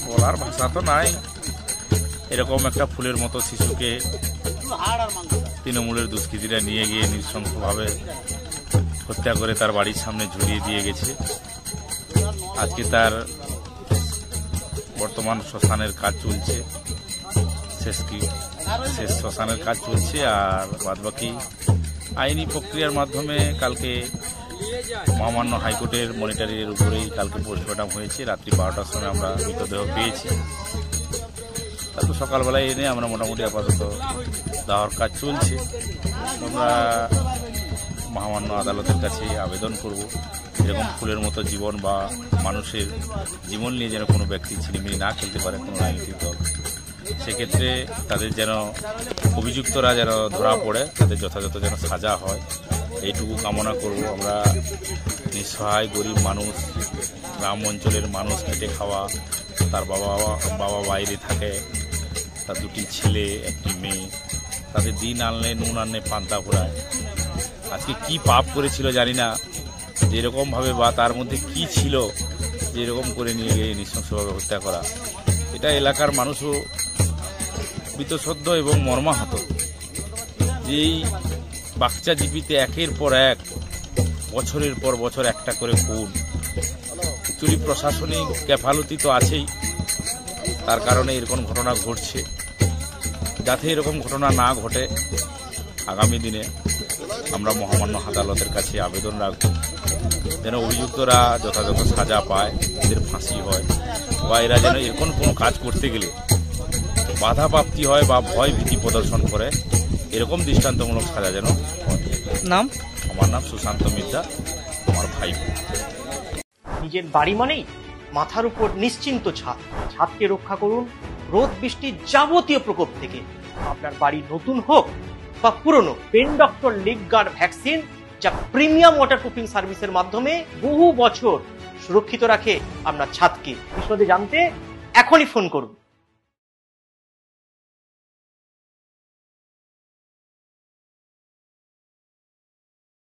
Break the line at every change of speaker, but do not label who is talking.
বলার ভাষা তো নাই। এরকম একটা ফুলের মতো শিশুকে তৃণমূলের দুষ্কৃতীরা নিয়ে গিয়ে নৃশংসভাবে হত্যা করে তার বাড়ির সামনে ঝুলিয়ে দিয়ে গেছে। আজকে তার বর্তমান শ্মশানের কাজ চলছে, শেষ শ্মশানের কাজ চলছে। আর বাদবাকি আইনি প্রক্রিয়ার মাধ্যমে কালকে মহামান্য হাইকোর্টের মনিটরিংয়ের উপরেই কালকে পোস্টমর্টম হয়েছে। রাত্রি 12টার সময় আমরা মৃতদেহ পেয়েছি। তারপর সকালবেলায় এনে আমরা মোটামুটি আপাতত দাহর কাজ চলছে। আমরা মহামান্য আদালতের কাছে আবেদন করব, এরকম ফুলের মতো জীবন বা মানুষের জীবন নিয়ে যেন কোনো ব্যক্তি ছিনিমিনি না খেলতে পারে কোনো রাজনৈতিক দল। সেক্ষেত্রে তাদের যেন অভিযুক্তরা যেন ধরা পড়ে, তাদের যথাযথ যেন সাজা হয়, এইটুকু কামনা করব। আমরা নিঃসহায় গরিব মানুষ, গ্রাম অঞ্চলের মানুষ, খেটে খাওয়া, তার বাবা বাইরে থাকে, তার দুটি ছেলে একটি মেয়ে, তাদের দিন আনলে নুন আনলে পান্তা ঘোরায়। আজকে কি পাপ করেছিল জানি না, যেরকমভাবে বা তার মধ্যে কি ছিল যে এরকম করে নিয়ে গিয়ে নৃশংসভাবে হত্যা করা। এটা এলাকার মানুষও বীতশ্রদ্ধ এবং মর্মাহত। যেই বাচ্চা জীবিতে একের পর এক বছরের পর বছর একটা করে খুন, চুরি প্রশাসনিক গ্যাফালতি তো আছেই, তার কারণে এরকম ঘটনা ঘটছে। যাতে এরকম ঘটনা না ঘটে আগামী দিনে আমরা মহামান্য আদালতের কাছে আবেদন রাখব, যেন অভিযুক্তরা যথাযথ সাজা পায়, এদের ফাঁসি হয়, বা এরা যেন এরকম কোনো কাজ করতে গেলে বাধা প্রাপ্তি হয় বা ভয় ভীতি প্রদর্শন করে, এরকম দৃষ্টান্তমূলক সাজা যেন।
নাম?
আমার নাম সুশান্ত মিদ্যা, আমার ভাই।
নিজের বাড়ি মানেই মাথার উপর নিশ্চিন্ত ছাদ। ছাদকে রক্ষা করুন রোদ বৃষ্টির যাবতীয় প্রকোপ থেকে। আপনার বাড়ি নতুন হোক বা পুরনো, pen doctor leak guard vaccine, যা প্রিমিয়াম ওয়াটারপ্রুফিং সার্ভিসের মাধ্যমে বহু বছর সুরক্ষিত রাখে আপনার ছাদকে। বিশদে জানতে এখনই ফোন করুন।